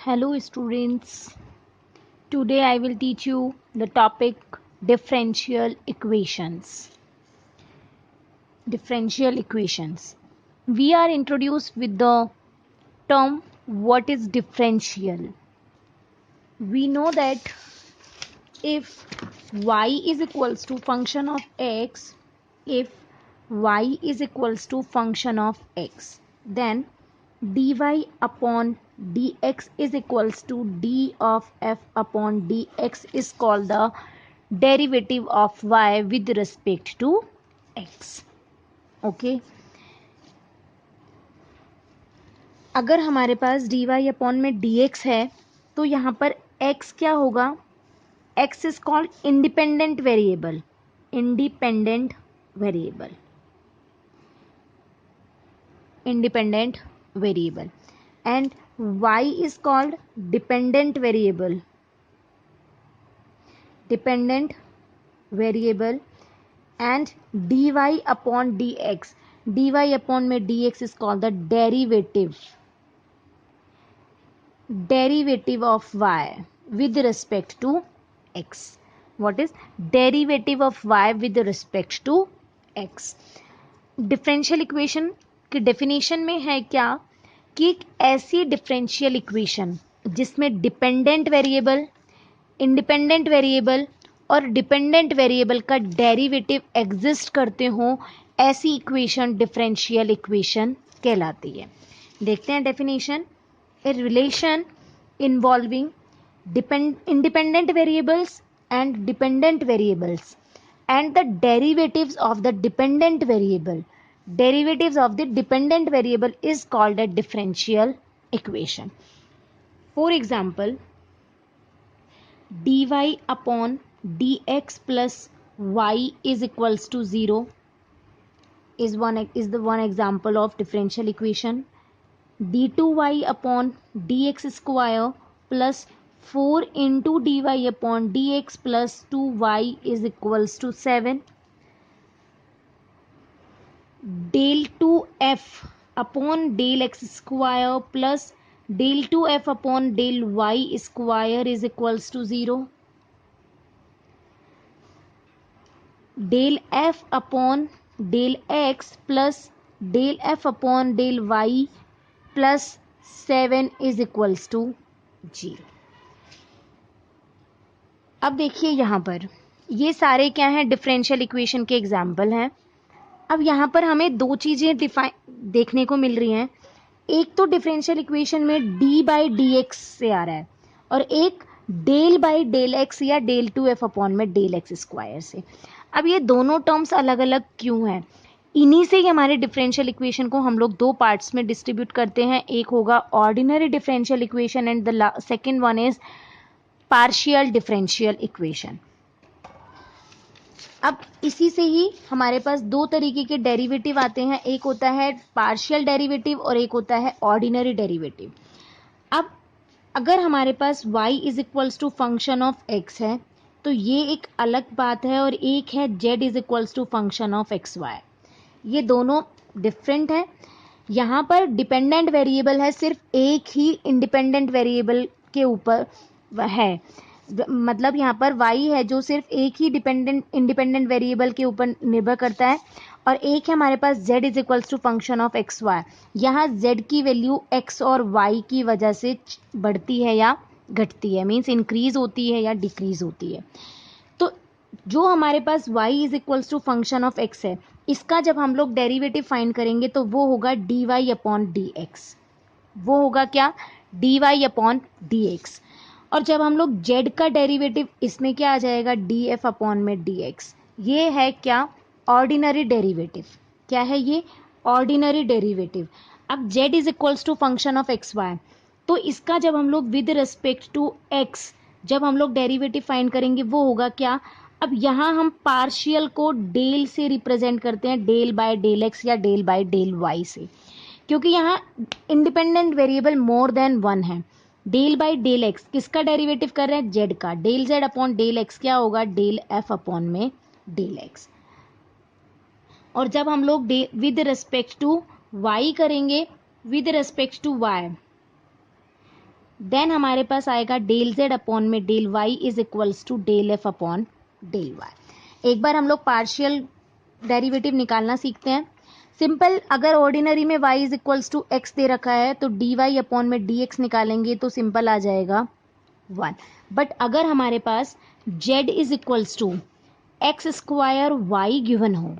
Hello students, today I will teach you the topic differential equations. Differential equations. We are introduced with the term what is differential. We know that if y is equals to function of x, if y is equals to function of x, then dy upon dx is equals to d of f upon dx is called the derivative of y with respect to x. Okay अगर हमारे पास dy upon में dx है तो यहाँ पर x क्या होगा? x is called independent variable. Independent variable. Independent variable. And y is called dependent variable. Dependent variable. And dy upon dx. dy upon में dx is called the derivative. Derivative of y with respect to x. What is derivative of y with respect to x? Differential equation की definition में है क्या कि एक ऐसी differential equation जिसमें dependent variable, independent variable और डिपेंडेंट वेरिएबल का डेरिवेटिव एग्जिस्ट करते हो, ऐसी इक्वेशन डिफरेंशियल इक्वेशन कहलाती है. देखते हैं definition. A relation involving independent variables and dependent variables and the derivatives of the dependent variable is called a differential equation. For example, dy upon dx plus y is equals to 0 is the one example of differential equation. d2y upon dx square plus 4 into dy upon dx plus 2y is equals to 7. Del 2f upon del x square plus del 2f upon del y square is equals to 0. Del f upon del x plus del f upon del y plus 7 is equals to 0. अब देखिए यहाँ पर ये सारे क्या हैं? Differential equation के example हैं. अब यहाँ पर हमें दो चीज़ें देखने को मिल रही हैं. एक तो डिफरेंशियल इक्वेशन में d बाई डी एक्स से आ रहा है और एक डेल बाई डेल एक्स या डेल 2f अपॉन में डेल एक्स स्क्वायर से. अब ये दोनों टर्म्स अलग अलग क्यों हैं? इन्हीं से ही हमारे डिफरेंशियल इक्वेशन को हम लोग दो पार्ट्स में डिस्ट्रीब्यूट करते हैं. एक होगा ordinary differential equation and the second one is partial differential equation. अब इसी से ही हमारे पास दो तरीके के डेरिवेटिव आते हैं. एक होता है पार्शियल डेरिवेटिव और एक होता है ऑर्डिनरी डेरिवेटिव. अब अगर हमारे पास y is equals to function of x है तो ये एक अलग बात है, और एक है z is equals to function of x y. ये दोनों डिफरेंट है. यहाँ पर डिपेंडेंट वेरिएबल है, सिर्फ एक ही इंडिपेंडेंट वेरिएबल के ऊपर है. मतलब यहाँ पर y है जो सिर्फ एक ही इंडिपेंडेंट वेरिएबल के ऊपर निर्भर करता है, और एक है हमारे पास z is equals to function of x y. यहाँ z की वैल्यू x और y की वजह से बढ़ती है या घटती है, मीन्स इंक्रीज होती है या डिक्रीज होती है. तो जो हमारे पास y is equals to function of x है, इसका जब हम लोग डेरिवेटिव फाइंड करेंगे तो वो होगा dy अपॉन डी एक्स. वो होगा क्या? dy upon d x. और जब हम लोग z का डेरिवेटिव, इसमें क्या आ जाएगा? df अपॉन में dx. ये है क्या? Ordinary derivative. क्या है ये? Ordinary derivative. अब z is equals to function of x y, तो इसका जब हम लोग विद रिस्पेक्ट टू x जब हम लोग डेरिवेटिव फाइंड करेंगे वो होगा क्या? अब यहाँ हम पार्शियल को डेल से रिप्रेजेंट करते हैं, डेल बाय डेल एक्स या डेल बाय डेल वाई से, क्योंकि यहाँ independent variable more than one है. डेल बाई डेल एक्स किसका डेरिवेटिव कर रहे हैं? जेड का. Del z upon del x क्या होगा? डेल एफ अपॉन में डेल एक्स. और जब हम लोग विद रिस्पेक्ट टू वाई करेंगे, with respect to y, then हमारे पास आएगा डेल जेड अपॉन में del y is equals to del f upon del y. एक बार हम लोग पार्शियल डेरिवेटिव निकालना सीखते हैं। सिंपल, अगर ऑर्डिनरी में y is equals to x दे रखा है तो डी वाई अपॉन में डी एक्स निकालेंगे तो सिंपल आ जाएगा 1। बट अगर हमारे पास z is equals to x square y given हो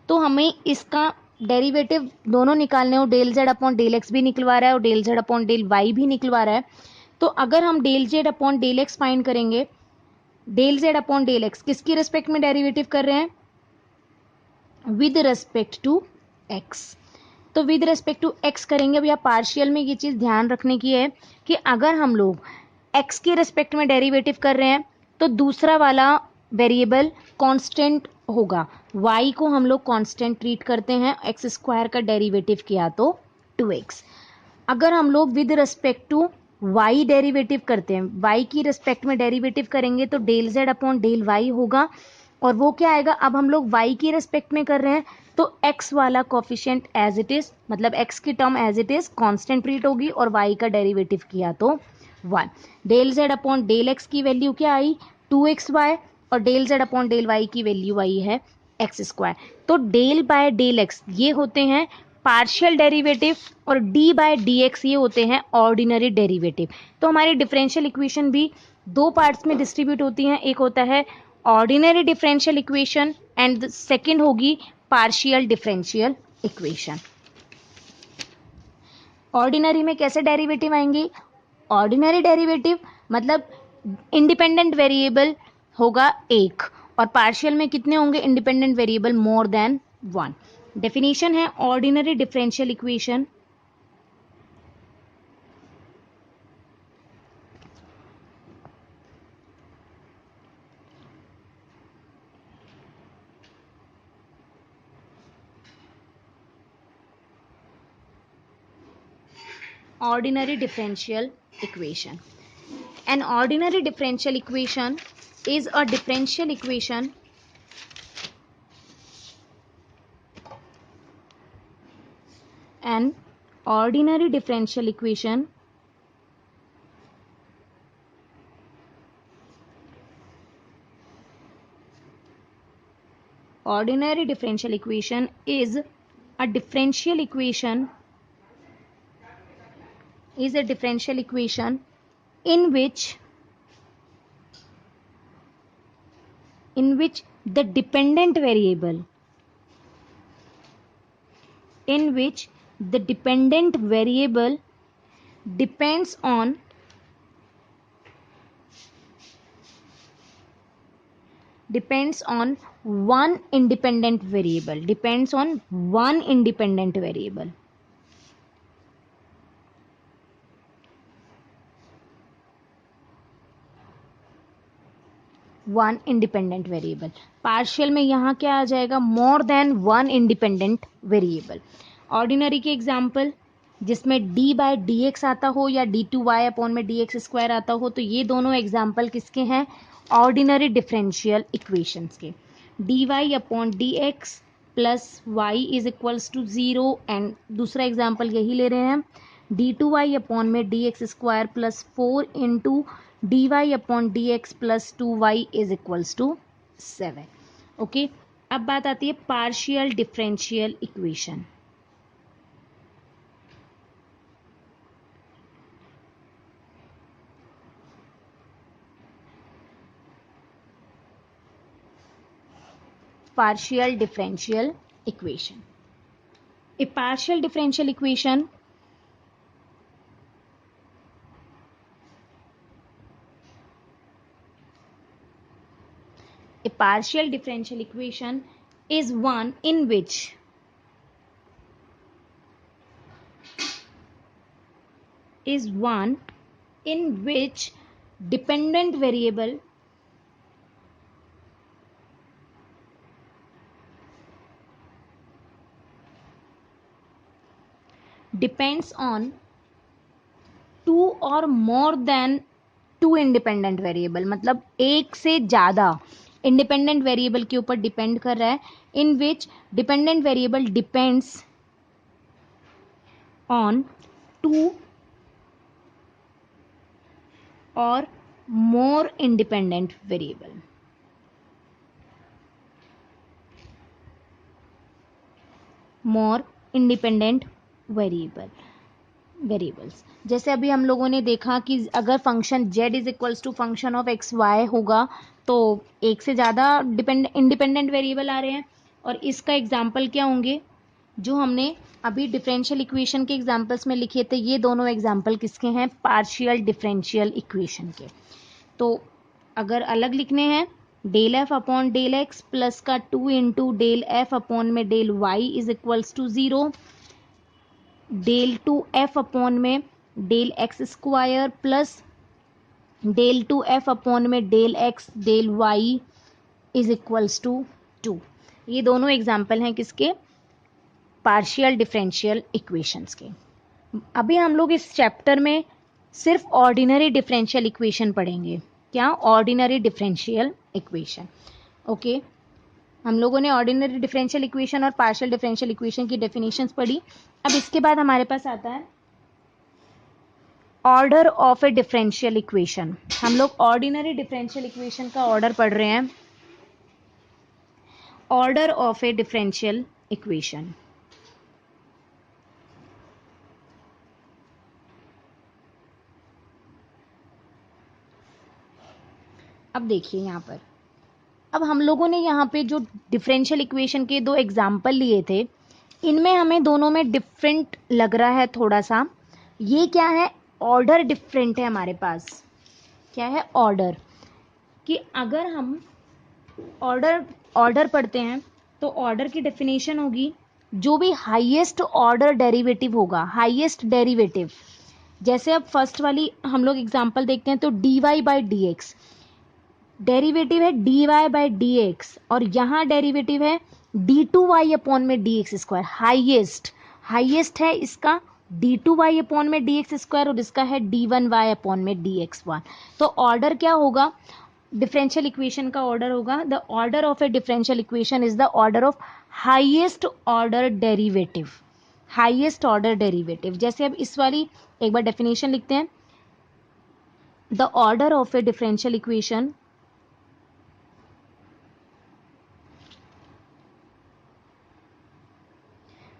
तो हमें इसका डेरिवेटिव दोनों निकालने हो। Del z upon del x भी निकलवा रहा है और del z upon del y भी निकलवा रहा है। तो अगर हम del z upon del x find करेंगे, del z upon del x किसकी रिस्पेक्ट में डेरिवेटिव कर रहे हैं? With respect to x. तो विद रेस्पेक्ट टू एक्स करेंगे। भैया पार्शियल में ये चीज़ ध्यान रखने की है कि अगर हम लोग एक्स के रेस्पेक्ट में डेरिवेटिव कर रहे हैं तो दूसरा वाला वेरिएबल कांस्टेंट होगा। y को हम लोग कांस्टेंट ट्रीट करते हैं, एक्स स्क्वायर का डेरिवेटिव किया तो 2x। अगर हम लोग with respect to y derivative करते हैं, y की रेस्पेक्ट में डेरिवेटिव करेंगे तो del z upon del y होगा। और वो क्या आएगा? अब हम लोग y की रेस्पेक्ट में कर रहे हैं तो x वाला कोफिशिएंट एज इट इज, मतलब x की term as it is constant treat होगी और y का डेरिवेटिव किया तो 1। Del z upon del x की वैल्यू क्या आई? 2xy। और del z upon del y की वैल्यू आई है एक्स स्क्वायर। तो डेल बाय डेल x ये होते हैं पार्शियल डेरिवेटिव और d बाय डी एक्स ये होते हैं ऑर्डिनरी डेरिवेटिव। तो हमारी डिफरेंशियल इक्वेशन भी दो पार्ट्स में डिस्ट्रीब्यूट होती हैं। एक होता है ordinary differential equation and second होगी पार्शियल डिफरेंशियल इक्वेशन। ऑर्डिनरी में कैसे डेरिवेटिव आएंगी? ऑर्डिनरी डेरिवेटिव मतलब इंडिपेंडेंट वेरिएबल होगा एक और पार्शियल में कितने होंगे independent variable? More than 1। Definition है ordinary differential equation ordinary differential equation. An ordinary differential equation is a differential equation an ordinary differential equation ordinary differential equation is a differential equation in which the dependent variable depends on one independent variable. One independent variable. Partial में यहाँ क्या आ जाएगा? मोर than one independent variable. Ordinary के example जिसमें d by d x आता हो या d2y अपॉन में डी एक्स स्क्वायर आता हो, तो ये दोनों एग्जाम्पल किसके हैं? ऑर्डिनरी डिफरेंशियल इक्वेशंस के। dy upon d x plus y is equals to 0 and दूसरा एग्जाम्पल यही ले रहे हैं d2y अपॉन में D x square plus 4 into dy upon d x plus 2y is equals to 7। Okay, अब बात आती है partial differential equation. Partial differential equation. A partial differential equation is one in which dependent variable depends on two or more than two independent variable, मतलब एक से ज़्यादा independent variable के ऊपर डिपेंड कर रहा है। In which dependent variable depends on two or more independent variable. More independent variables, जैसे अभी हम लोगों ने देखा कि अगर function z is equals to function of x y होगा तो एक से ज़्यादा इंडिपेंडेंट वेरिएबल आ रहे हैं। और इसका एग्जाम्पल क्या होंगे, जो हमने अभी डिफरेंशियल इक्वेशन के एग्जाम्पल्स में लिखे थे, ये दोनों एग्जाम्पल किसके हैं, पार्शियल डिफरेंशियल इक्वेशन के। तो अगर अलग लिखने हैं, del f upon del x plus का 2 इंटू डेल एफ अपॉन में del y is equals to 0, del 2 f upon में del x square plus del 2 f upon में del x del y is equals to 2। ये दोनों example हैं किसके, partial differential equations के। अभी हम लोग इस चैप्टर में सिर्फ ऑर्डिनरी डिफरेंशियल इक्वेशन पढ़ेंगे। क्या, ऑर्डिनरी डिफरेंशियल इक्वेशन। ओके, हम लोगों ने ऑर्डिनरी डिफरेंशियल इक्वेशन और पार्शियल डिफरेंशियल इक्वेशन की डेफिनेशंस पढ़ी। अब इसके बाद हमारे पास आता है order of a differential equation. हम लोग ऑर्डिनरी डिफरेंशियल इक्वेशन का ऑर्डर पढ़ रहे हैं। Order of a differential equation, अब देखिए यहाँ पर, अब हम लोगों ने यहाँ पे जो डिफरेंशियल इक्वेशन के दो एग्जाम्पल लिए थे, इनमें हमें दोनों में डिफरेंट लग रहा है थोड़ा सा। ये क्या है, ऑर्डर डिफरेंट है हमारे पास। क्या है, ऑर्डर, कि अगर हम ऑर्डर पढ़ते हैं तो ऑर्डर की डेफिनेशन होगी जो भी हाईएस्ट ऑर्डर डेरिवेटिव होगा, हाईएस्ट डेरिवेटिव। जैसे अब फर्स्ट वाली हम लोग एग्जांपल देखते हैं तो dy by D x, derivative है dy बाई डी एक्स, और यहाँ डेरिवेटिव है d2y अपॉन में डी एक्स स्क्वायर। हाईएस्ट है इसका d2y अपॉन में डी एक्स स्क्वायर, और इसका है d1y अपॉन में डी एक्स वन। तो ऑर्डर क्या होगा, डिफरेंशियल इक्वेशन का ऑर्डर होगा, the order of a differential equation is the order of highest order derivative. Highest order derivative, जैसे अब इस वाली एक बार डेफिनेशन लिखते हैं, the order of a differential equation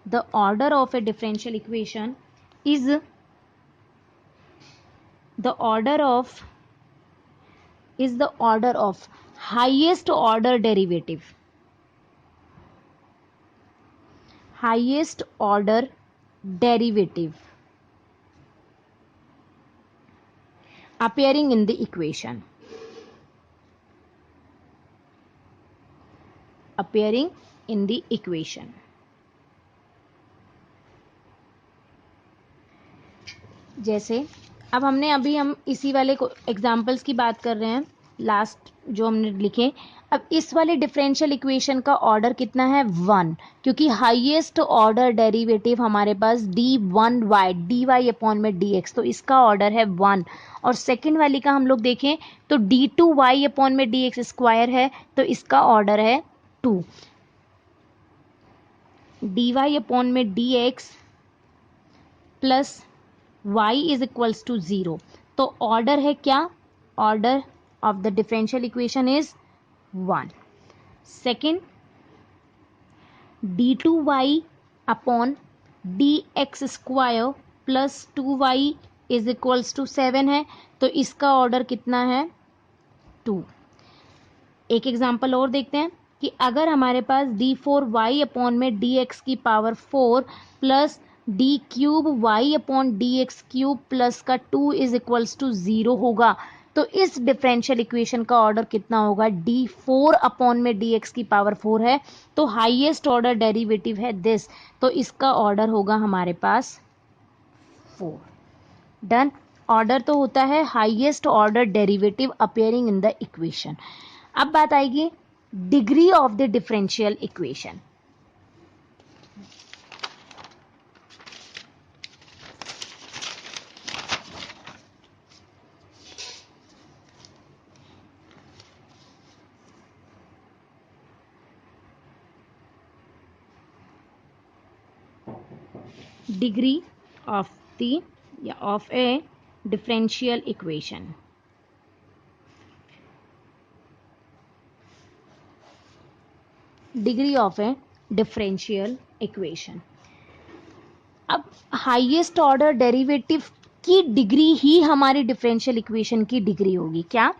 the order of a differential equation is the order of highest order derivative, highest order derivative appearing in the equation, appearing in the equation। जैसे अब हम इसी वाले examples की बात कर रहे हैं, लास्ट जो हमने लिखे। अब इस वाले डिफरेंशियल इक्वेशन का ऑर्डर कितना है, 1, क्योंकि हाईएस्ट ऑर्डर डेरिवेटिव हमारे पास d1y dy अपॉन में dx, तो इसका ऑर्डर है 1। और सेकेंड वाली का हम लोग देखें तो d2y अपॉन में dx स्क्वायर है, तो इसका ऑर्डर है 2। dy अपॉन में dx plus y is equals to 0, तो ऑर्डर है क्या, order of the differential equation is 1। Second, d2y upon dx square plus 2y is equals to 7 है, तो इसका ऑर्डर कितना है, 2। एक एग्जांपल और देखते हैं कि अगर हमारे पास d4y अपॉन में dx की power 4 plus d cube y upon d x cube plus का 2 इज इक्वल्स टू 0 होगा, तो इस डिफरेंशियल इक्वेशन का ऑर्डर कितना होगा, d4 अपॉन में dx की पावर 4 है, तो हाईएस्ट ऑर्डर डेरिवेटिव है दिस, तो इसका ऑर्डर होगा हमारे पास 4। डन। ऑर्डर तो होता है highest order derivative appearing in the equation. अब बात आएगी degree of the differential equation. Degree of a differential equation। Degree of a differential equation. अब हाईएस्ट ऑर्डर डेरिवेटिव की डिग्री ही हमारी डिफरेंशियल इक्वेशन की डिग्री होगी। क्या?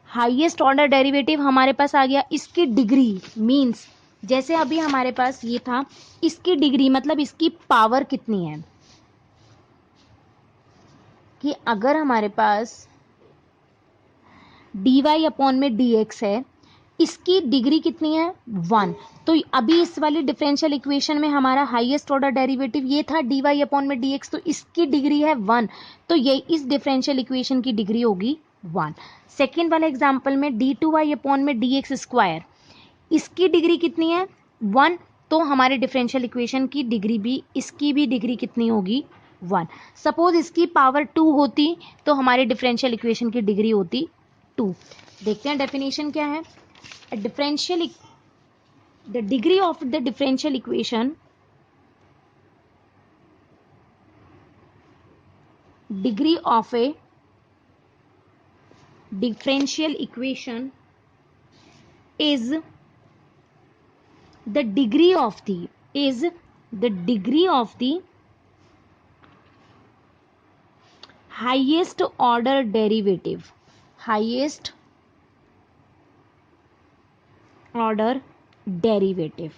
हाईएस्ट ऑर्डर डेरिवेटिव हमारे पास आ गया, इसकी डिग्री मींस जैसे अभी हमारे पास ये था, इसकी डिग्री मतलब इसकी पावर कितनी है, कि अगर हमारे पास dy अपॉन में dx है, इसकी डिग्री कितनी है 1, तो अभी इस वाली डिफरेंशियल इक्वेशन में हमारा हाईएस्ट ऑर्डर डेरिवेटिव ये था dy अपॉन में dx, तो इसकी डिग्री है 1, तो ये इस डिफरेंशियल इक्वेशन की डिग्री होगी 1। सेकेंड वाले एग्जाम्पल में d2y अपॉन में dx स्क्वायर, इसकी डिग्री कितनी है 1, तो हमारे डिफरेंशियल इक्वेशन की डिग्री भी, इसकी भी डिग्री कितनी होगी 1। सपोज इसकी पावर 2 होती तो हमारे डिफरेंशियल इक्वेशन की डिग्री होती 2। देखते हैं डेफिनेशन क्या है। Differential, the degree of the differential equation, degree of a differential equation is the degree of the highest order derivative, highest order derivative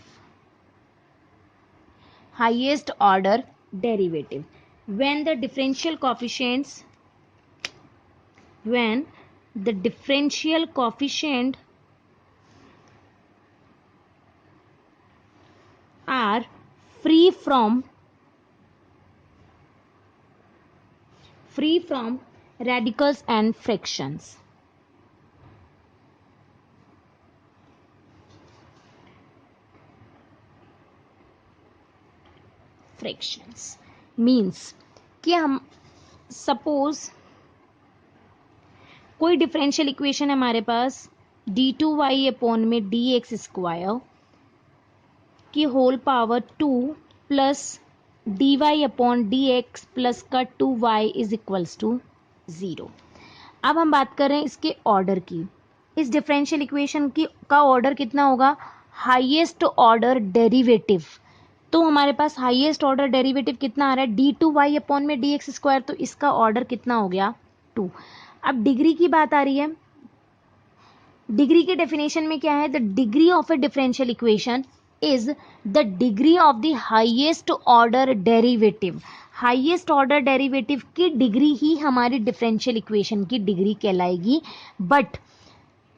when the differential coefficients are free from radicals and fractions. Means कि हम suppose कोई differential equation है हमारे पास d2y upon में dx square की whole power 2 plus dy upon dx plus का 2y is equals to 0। अब हम बात कर रहे हैं इसके ऑर्डर की। इस डिफरेंशियल इक्वेशन की का ऑर्डर कितना होगा, हाईएस्ट ऑर्डर डेरिवेटिव। तो हमारे पास हाईएस्ट ऑर्डर डेरिवेटिव कितना आ रहा है d2y अपॉन में dx स्क्वायर, तो इसका ऑर्डर कितना हो गया 2। अब डिग्री की बात आ रही है, डिग्री के डेफिनेशन में क्या है, the degree of a differential equation is the degree of the highest order derivative. Highest order derivative की डिग्री ही हमारी डिफरेंशियल इक्वेशन की डिग्री कहलाएगी, बट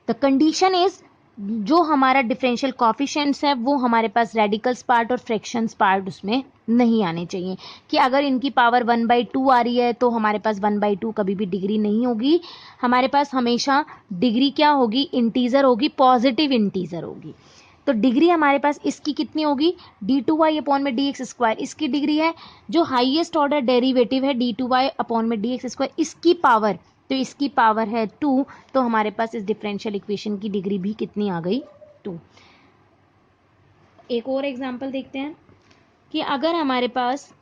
द कंडीशन इज जो हमारा डिफरेंशियल कॉफिशिएंट्स है वो हमारे पास रेडिकल्स पार्ट और फ्रैक्शंस पार्ट उसमें नहीं आने चाहिए। कि अगर इनकी पावर 1/2 आ रही है तो हमारे पास 1/2 कभी भी डिग्री नहीं होगी, हमारे पास हमेशा डिग्री क्या होगी, इंटीजर होगी, पॉजिटिव इंटीजर होगी। तो डिग्री हमारे पास इसकी कितनी होगी, d2y अपॉन में dx स्क्वायर, इसकी डिग्री है जो हाईएस्ट ऑर्डर डेरिवेटिव है d2y अपॉन में dx स्क्वायर, इसकी पावर, तो इसकी पावर है 2, तो हमारे पास इस डिफरेंशियल इक्वेशन की डिग्री भी कितनी आ गई 2। एक और एग्जांपल देखते हैं कि अगर हमारे पास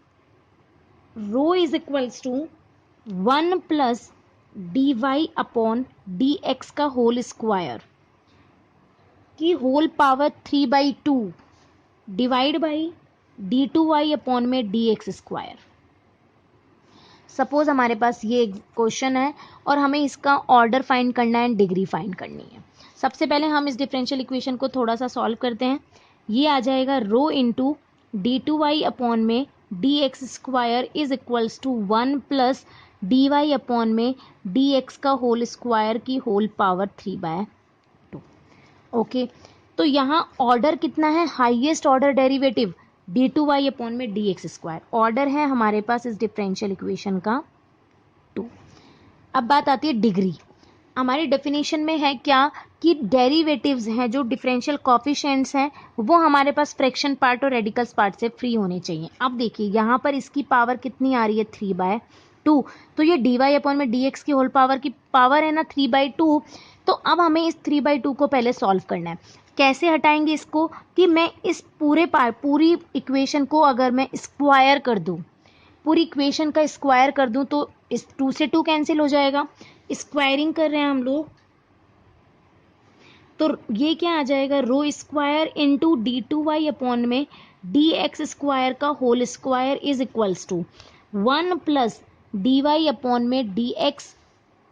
rho is equals to 1 plus dy upon dx का होल स्क्वायर की whole power 3/2 divide by d2y upon में dx स्क्वायर। सपोज हमारे पास ये क्वेश्चन है और हमें इसका ऑर्डर फाइंड करना है, डिग्री फाइंड करनी है। सबसे पहले हम इस डिफरेंशियल इक्वेशन को थोड़ा सा सॉल्व करते हैं। ये आ जाएगा रो इंटू d2y अपॉन में dx square is equals to 1 plus dy upon में dx का होल स्क्वायर की होल पावर 3/2। ओके, तो यहाँ ऑर्डर कितना है, highest order derivative d2y upon में dx स्क्वायर, ऑर्डर है हमारे पास इस डिफरेंशियल इक्वेशन का 2। अब बात आती है डिग्री। हमारी डेफिनेशन में है क्या कि डेरिवेटिव्स हैं जो डिफरेंशियल कॉफिशिएंट्स हैं वो हमारे पास फ्रैक्शन पार्ट और रेडिकल्स पार्ट से फ्री होने चाहिए। अब देखिए यहाँ पर इसकी पावर कितनी आ रही है 3/2, तो ये dy अपॉन में dx की होल पावर की पावर है ना 3/2। तो अब हमें इस 3/2 को पहले सॉल्व करना है। कैसे हटाएंगे इसको, कि मैं इस पूरी इक्वेशन को अगर मैं स्क्वायर कर दूं, पूरी इक्वेशन का स्क्वायर कर दूं तो इस 2 से 2 कैंसिल हो जाएगा। स्क्वायरिंग कर रहे हैं हम लोग तो ये क्या आ जाएगा, rho square into d two Y upon में डी एक्स स्क्वायर का whole square is equals to 1 plus d y upon में डी एक्स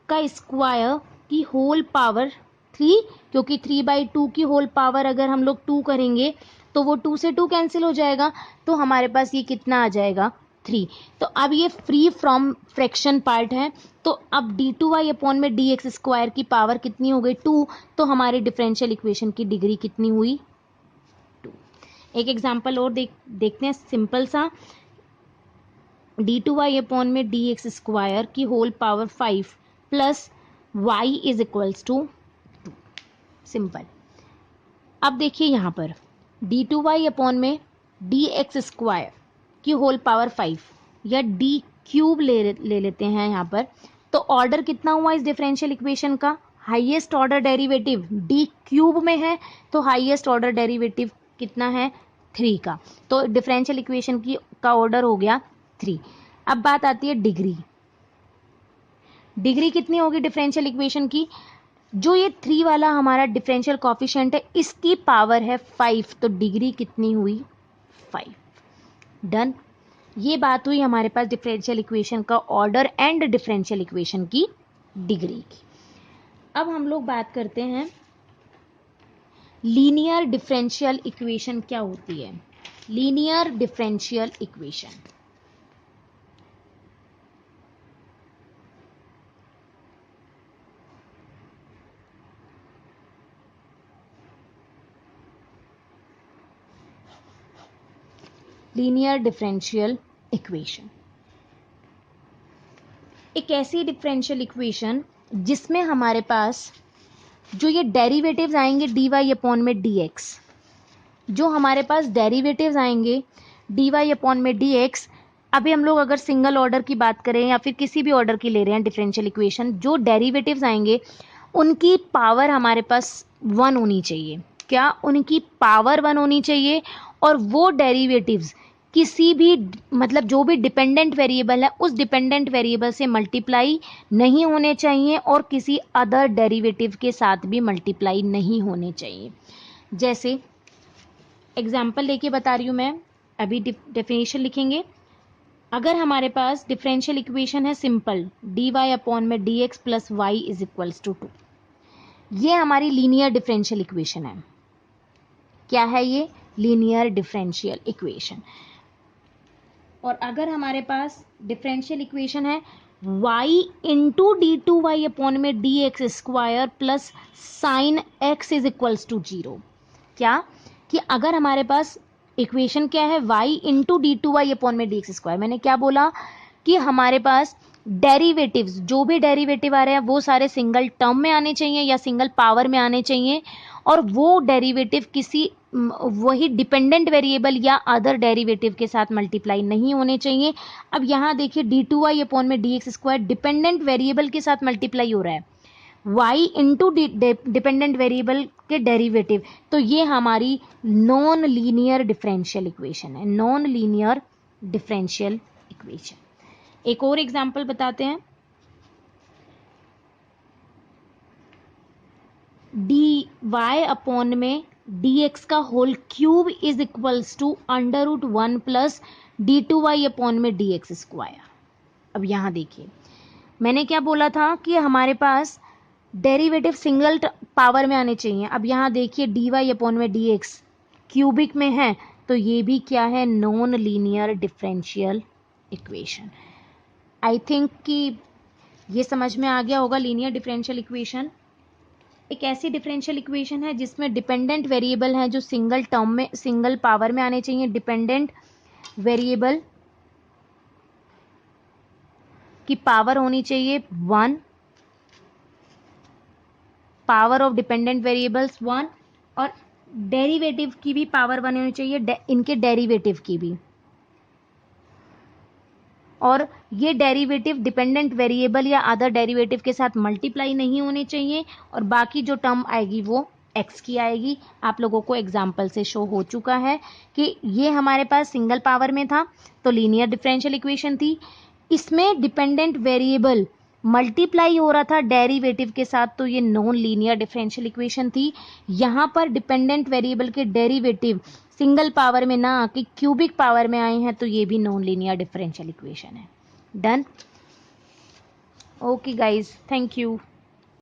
का स्क्वायर की होल पावर 3, क्योंकि 3/2 की होल पावर अगर हम लोग 2 करेंगे तो वो 2 से 2 कैंसिल हो जाएगा, तो हमारे पास ये कितना आ जाएगा 3। तो अब ये फ्री फ्रॉम फ्रैक्शन पार्ट है, तो अब डी टू वाई अपॉन में डी एक्स स्क्वायर की पावर कितनी हो गई 2, तो हमारे डिफरेंशियल इक्वेशन की डिग्री कितनी हुई 2। एक एग्जाम्पल और देखते हैं सिंपल सा, डी टू वाई अपॉन में डी एक्स स्क्वायर की whole power 5 plus y is equals to 2, simple. अब देखिए यहाँ पर डी टू वाई अपॉन में डी एक्स स्क्वायर की होल पावर 5 या डी क्यूब ले लेते हैं यहाँ पर, तो ऑर्डर कितना हुआ इस डिफरेंशियल इक्वेशन का, highest order derivative D cube में है, तो हाईएस्ट ऑर्डर डेरिवेटिव कितना है 3 का, तो डिफरेंशियल इक्वेशन का ऑर्डर हो गया 3। अब बात आती है डिग्री, डिग्री कितनी होगी डिफरेंशियल इक्वेशन की, जो ये 3 वाला हमारा डिफरेंशियल कॉफिशिएंट है इसकी पावर है 5, तो डिग्री कितनी हुई 5। डन, ये बात हुई हमारे पास डिफरेंशियल इक्वेशन का ऑर्डर एंड डिफरेंशियल इक्वेशन की डिग्री की। अब हम लोग बात करते हैं लीनियर डिफरेंशियल इक्वेशन क्या होती है। Linear differential equation, linear differential equation एक ऐसी डिफरेंशियल इक्वेशन जिसमें हमारे पास जो ये डेरिवेटिव्स आएंगे डी वाई अपॉन में डी एक्स, जो हमारे पास डेरिवेटिव्स आएंगे डी वाई अपॉन में डी एक्स, अभी हम लोग अगर सिंगल ऑर्डर की बात करें या फिर किसी भी ऑर्डर की ले रहे हैं डिफरेंशियल इक्वेशन, जो डेरिवेटिव्स आएंगे उनकी पावर हमारे पास 1 होनी चाहिए। क्या, उनकी पावर 1 होनी चाहिए, और वो डेरिवेटिव्स किसी भी मतलब जो भी डिपेंडेंट वेरिएबल है उस डिपेंडेंट वेरिएबल से मल्टीप्लाई नहीं होने चाहिए और किसी अदर डेरिवेटिव के साथ भी मल्टीप्लाई नहीं होने चाहिए। जैसे एग्जाम्पल लेके बता रही हूँ मैं, अभी डेफिनेशन लिखेंगे। अगर हमारे पास डिफरेंशियल इक्वेशन है सिंपल डी वाई अपॉन में D x plus y is equals to 2, ये हमारी लीनियर डिफरेंशियल इक्वेशन है। क्या है ये, लीनियर डिफरेंशियल इक्वेशन। और अगर हमारे पास डिफरेंशियल इक्वेशन है y into d two Y upon में D x square plus sine x is equals to 0, क्या कि अगर हमारे पास इक्वेशन क्या है y into d two Y upon में डी एक्स स्क्वायर, मैंने क्या बोला कि हमारे पास डेरिवेटिव्स जो भी डेरिवेटिव आ रहे हैं वो सारे सिंगल टर्म में आने चाहिए या सिंगल पावर में आने चाहिए, और वो डेरिवेटिव किसी वही डिपेंडेंट वेरिएबल या अदर डेरिवेटिव के साथ मल्टीप्लाई नहीं होने चाहिए। अब यहाँ देखिए डी टू वाई अपॉन में D x square dependent variable के साथ मल्टीप्लाई हो रहा है, y इंटू डिपेंडेंट वेरिएबल के डेरिवेटिव, तो ये हमारी नॉन लीनियर डिफरेंशियल इक्वेशन है, नॉन लीनियर डिफरेंशियल इक्वेशन। एक और एग्जांपल बताते हैं, डी वाई अपॉन में डी एक्स का whole cube is equals to √1 plus D two Y upon में डी एक्स स्क्वायर। अब यहाँ देखिए मैंने क्या बोला था कि हमारे पास डेरिवेटिव सिंगल पावर में आने चाहिए। अब यहाँ देखिए डी वाई अपॉन में डी एक्स क्यूबिक में है, तो ये भी क्या है, non linear differential equation. I think कि ये समझ में आ गया होगा। लीनियर डिफरेंशियल इक्वेशन एक ऐसी डिफरेंशियल इक्वेशन है जिसमें डिपेंडेंट वेरिएबल हैं जो सिंगल टर्म में सिंगल पावर में आने चाहिए। डिपेंडेंट वेरिएबल की पावर होनी चाहिए 1, पावर ऑफ डिपेंडेंट वेरिएबल्स 1, और डेरिवेटिव की भी पावर 1 होनी चाहिए, इनके डेरिवेटिव की भी, और ये डेरिवेटिव डिपेंडेंट वेरिएबल या अदर डेरिवेटिव के साथ मल्टीप्लाई नहीं होने चाहिए, और बाकी जो टर्म आएगी वो x की आएगी। आप लोगों को एग्जाम्पल से शो हो चुका है कि ये हमारे पास सिंगल पावर में था तो लीनियर डिफरेंशियल इक्वेशन थी। इसमें डिपेंडेंट वेरिएबल मल्टीप्लाई हो रहा था डेरिवेटिव के साथ तो ये नॉन लीनियर डिफरेंशियल इक्वेशन थी। यहाँ पर डिपेंडेंट वेरिएबल के डेरिवेटिव सिंगल पावर में ना आके क्यूबिक पावर में आए हैं तो ये भी नॉन लीनियर डिफरेंशियल इक्वेशन है। Done. Okay guys, thank you.